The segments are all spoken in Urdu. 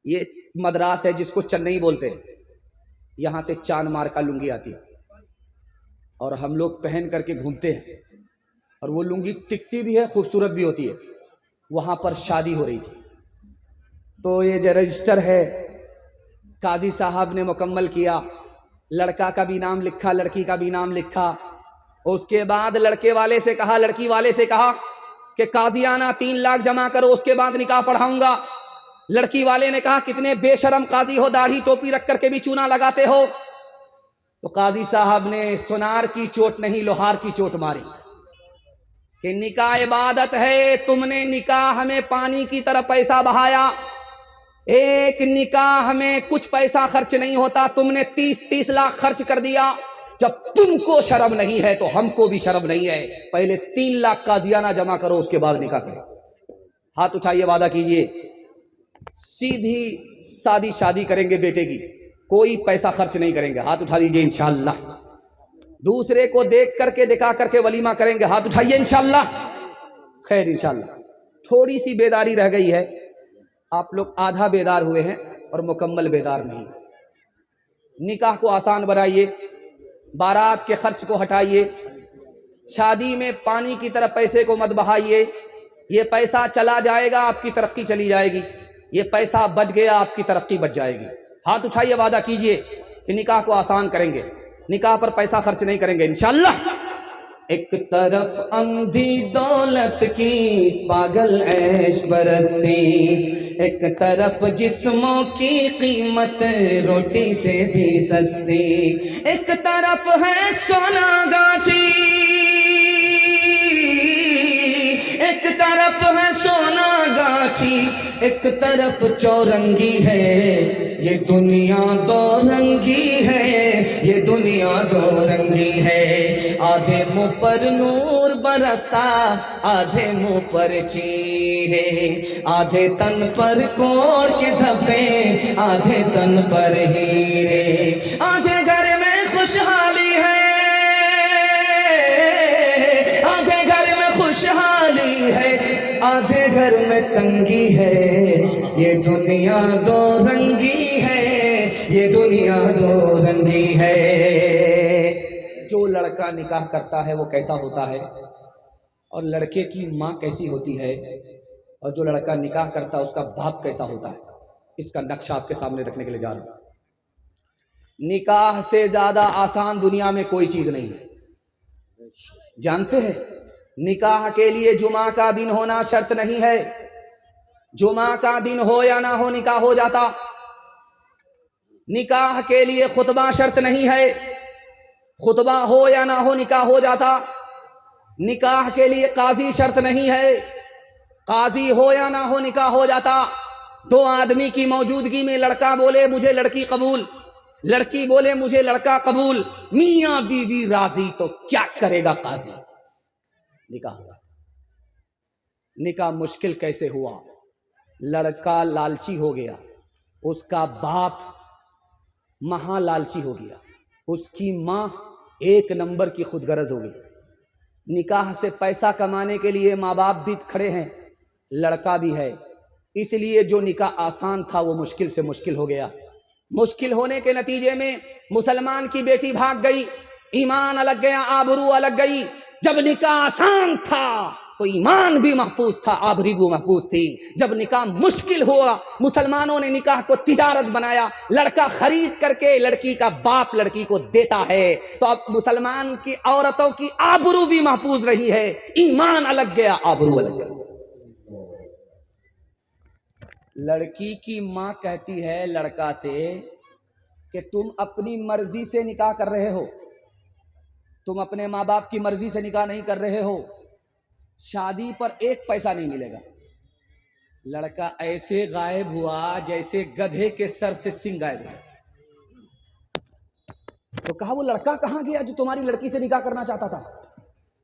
یہ مدراس ہے جس کو چنئی بولتے ہیں، یہاں سے چاند مار کا لنگی آتی ہے اور ہم لوگ پہن کر کے گھومتے ہیں، اور وہ لنگی ٹکتی بھی ہے، خوبصورت بھی ہوتی ہے۔ وہاں پر شادی ہو رہی تھی، تو یہ جو رجسٹر ہے قاضی صاحب نے مکمل کیا، لڑکا کا بھی نام لکھا، لڑکی کا بھی نام لکھا۔ اس کے بعد لڑکے والے سے کہا، لڑکی والے سے کہا کہ قاضیانہ 3 لاکھ جمع کرو، اس کے بعد نکاح پڑھاؤں گا۔ لڑکی والے نے کہا کتنے بے شرم قاضی ہو، داڑھی ٹوپی رکھ کر کے بھی چونا لگاتے ہو۔ تو قاضی صاحب نے سونار کی چوٹ نہیں لوہار کی چوٹ ماری کہ نکاح عبادت ہے، تم نے نکاح میں پانی کی طرح پیسہ بہایا، ایک نکاح میں کچھ پیسہ خرچ نہیں ہوتا، تم نے 30 لاکھ خرچ کر دیا۔ جب تم کو شرم نہیں ہے تو ہم کو بھی شرم نہیں ہے، پہلے 3 لاکھ قاضیانہ جمع کرو، اس کے بعد نکاح کرو۔ ہاتھ اٹھائیے، وعدہ کیجئے سیدھی سادی شادی کریں گے بیٹے کی، کوئی پیسہ خرچ نہیں کریں گے، ہاتھ اٹھا دیجئے انشاءاللہ۔ دوسرے کو دیکھ کر کے دکھا کر کے ولیمہ کریں گے، ہاتھ اٹھائیے انشاءاللہ۔ خیر انشاءاللہ تھوڑی سی بیداری رہ گئی ہے، آپ لوگ آدھا بیدار ہوئے ہیں اور مکمل بیدار نہیں۔ نکاح کو آسان بنائیے، بارات کے خرچ کو ہٹائیے، شادی میں پانی کی طرح پیسے کو مت بہائیے، یہ پیسہ چلا جائے گا آپ کی ترقی چلی جائے گی، یہ پیسہ بچ گیا آپ کی ترقی بچ جائے گی۔ ہاتھ اٹھائیے، وعدہ کیجئے کہ نکاح کو آسان کریں گے، نکاح پر پیسہ خرچ نہیں کریں گے انشاءاللہ۔ ایک طرف اندھی دولت کی پاگل عیش پرستی، ایک طرف جسموں کی قیمت روٹی سے بھی سستی، ایک طرف ہے سونا گاچی، ایک طرف ہے سونا گاچی، ایک طرف چورنگی ہے، یہ دنیا دو رنگی ہے، یہ دنیا دو رنگی ہے۔ آدھے منہ پر نور برستا، آدھے منہ پر چیرے، آدھے تن پر کوڑ کے دھبے، آدھے تن پر ہیرے، آدھے گھر میں خوشحالی ہے، آدھے گھر میں خوشحالی ہے، آدھے گھر میں تنگی ہے، یہ دنیا دو رنگی ہے، یہ دنیا دو رنگی ہے۔ جو لڑکا نکاح کرتا ہے وہ کیسا ہوتا ہے، اور لڑکے کی ماں کیسی ہوتی ہے، اور جو لڑکا نکاح کرتا ہے اس کا باپ کیسا ہوتا ہے، اس کا نقشہ آپ کے سامنے رکھنے کے لیے جا رہا ہوں۔ نکاح سے زیادہ آسان دنیا میں کوئی چیز نہیں ہے۔ جانتے ہیں نکاح کے لیے جمعہ کا دن ہونا شرط نہیں ہے، جمعہ کا دن ہو یا نہ ہو نکاح ہو جاتا۔ نکاح کے لیے خطبہ شرط نہیں ہے، خطبہ ہو یا نہ ہو نکاح ہو جاتا۔ نکاح کے لیے قاضی شرط نہیں ہے، قاضی ہو یا نہ ہو نکاح ہو جاتا۔ 2 آدمی کی موجودگی میں لڑکا بولے مجھے لڑکی قبول، لڑکی بولے مجھے لڑکا قبول، میاں بیوی راضی، تو کیا کرے گا قاضی؟ نکاح ہوا۔ نکاح مشکل کیسے ہوا؟ لڑکا لالچی ہو گیا، اس کا باپ مہا لالچی ہو گیا، اس کی ماں 1 نمبر کی خود غرض ہو گئی۔ نکاح سے پیسہ کمانے کے لیے ماں باپ بھی کھڑے ہیں، لڑکا بھی ہے، اس لیے جو نکاح آسان تھا وہ مشکل سے مشکل ہو گیا۔ مشکل ہونے کے نتیجے میں مسلمان کی بیٹی بھاگ گئی، ایمان الگ گیا، آبرو الگ گئی۔ جب نکاح آسان تھا تو ایمان بھی محفوظ تھا، آبری بھی محفوظ تھی۔ جب نکاح مشکل ہوا مسلمانوں نے نکاح کو تجارت بنایا، لڑکا خرید کر کے لڑکی کا باپ لڑکی کو دیتا ہے، تو اب مسلمان کی عورتوں کی آبرو بھی محفوظ رہی ہے، ایمان الگ گیا، آبرو الگ گیا۔ لڑکی کی ماں کہتی ہے لڑکا سے کہ تم اپنی مرضی سے نکاح کر رہے ہو، تم اپنے ماں باپ کی مرضی سے نکاح نہیں کر رہے ہو، شادی پر 1 پیسہ نہیں ملے گا۔ لڑکا ایسے غائب ہوا جیسے گدھے کے سر سے سنگ غائب ہوا۔ تو کہا وہ لڑکا کہاں گیا جو تمہاری لڑکی سے نکاح کرنا چاہتا تھا؟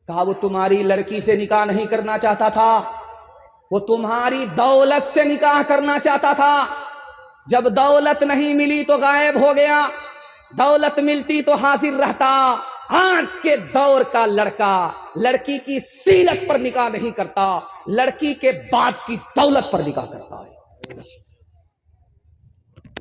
کہا وہ تمہاری لڑکی سے نکاح نہیں کرنا چاہتا تھا، وہ تمہاری دولت سے نکاح کرنا چاہتا تھا۔ جب دولت نہیں ملی تو غائب ہو گیا، دولت ملتی تو حاضر رہتا۔ آج کے دور کا لڑکا لڑکی کی سیرت پر نکاح نہیں کرتا، لڑکی کے باپ کی دولت پر نکاح کرتا ہے۔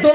2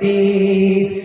30,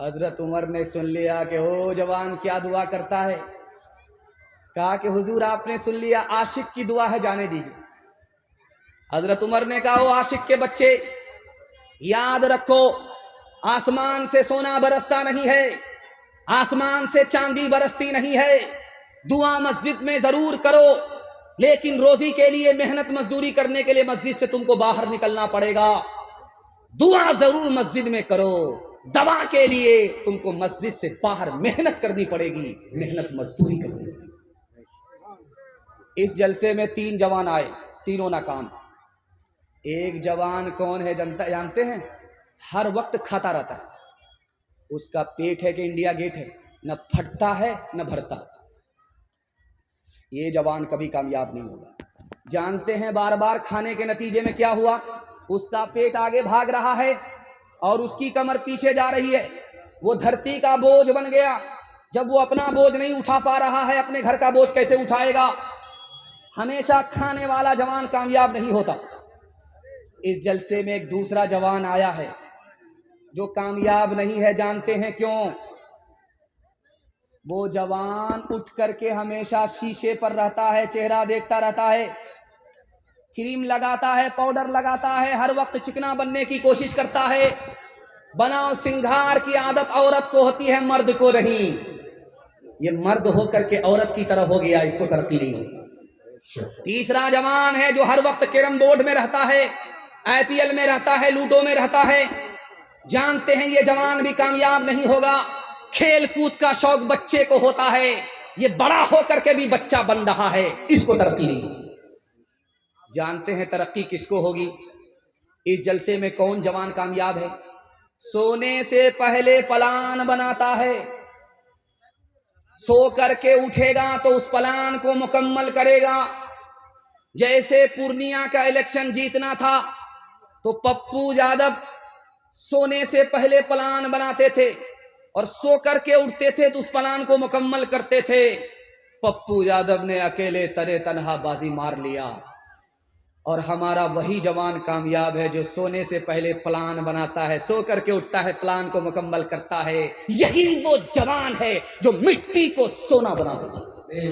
حضرت عمر نے سن لیا کہ او جوان کیا دعا کرتا ہے. کہا کہ حضور آپ نے سن لیا، عاشق کی دعا ہے، جانے دیجیے. حضرت عمر نے کہا او عاشق کے بچے، یاد رکھو آسمان سے سونا برستا نہیں ہے، آسمان سے چاندی برستی نہیں ہے. دعا مسجد میں ضرور کرو، لیکن روزی کے لیے محنت مزدوری کرنے کے لیے مسجد سے تم کو باہر نکلنا پڑے گا. دعا ضرور مسجد میں کرو، دوا کے لیے تم کو مسجد سے باہر محنت کرنی پڑے گی، محنت مزدوری کرنی پڑے گی. اس جلسے میں 3 جوان آئے، تینوں ناکام. ایک جوان کون ہے جانتے ہیں؟ ہر وقت کھاتا رہتا ہے، اس کا پیٹ ہے کہ انڈیا گیٹ ہے، نہ پھٹتا ہے نہ بھرتا. یہ جوان کبھی کامیاب نہیں ہوگا. جانتے ہیں بار بار کھانے کے نتیجے میں کیا ہوا؟ اس کا پیٹ آگے بھاگ رہا ہے اور اس کی کمر پیچھے جا رہی ہے. وہ دھرتی کا بوجھ بن گیا. جب وہ اپنا بوجھ نہیں اٹھا پا رہا ہے، اپنے گھر کا بوجھ کیسے اٹھائے گا؟ ہمیشہ کھانے والا جوان کامیاب نہیں ہوتا. اس جلسے میں ایک دوسرا جوان آیا ہے جو کامیاب نہیں ہے. جانتے ہیں کیوں؟ وہ جوان اٹھ کر کے ہمیشہ شیشے پر رہتا ہے، چہرہ دیکھتا رہتا ہے، کریم لگاتا ہے، پاؤڈر لگاتا ہے، ہر وقت چکنا بننے کی کوشش کرتا ہے. بناؤ سنگھار کی عادت عورت کو ہوتی ہے، مرد کو نہیں. یہ مرد ہو کر کے عورت کی طرح ہو گیا، اس کو ترقی نہیں ہوگی. تیسرا جوان ہے جو ہر وقت کیرم بورڈ میں رہتا ہے، IPL میں رہتا ہے، لوڈو میں رہتا ہے. جانتے ہیں یہ جوان بھی کامیاب نہیں ہوگا. کھیل کود کا شوق بچے کو ہوتا ہے، یہ بڑا ہو کر کے بھی بچہ بن رہا ہے، اس کو ترقی نہیں ہوگی. جانتے ہیں ترقی کس کو ہوگی؟ اس جلسے میں کون جوان کامیاب ہے؟ سونے سے پہلے پلان بناتا ہے، سو کر کے اٹھے گا تو اس پلان کو مکمل کرے گا. جیسے پورنیا کا الیکشن جیتنا تھا تو پپو یادو سونے سے پہلے پلان بناتے تھے اور سو کر کے اٹھتے تھے تو اس پلان کو مکمل کرتے تھے. پپو یادو نے اکیلے ترے تنہا بازی مار لیا. اور ہمارا وہی جوان کامیاب ہے جو سونے سے پہلے پلان بناتا ہے، سو کر کے اٹھتا ہے، پلان کو مکمل کرتا ہے. یہی وہ جوان ہے جو مٹی کو سونا بنا دیتا ہے.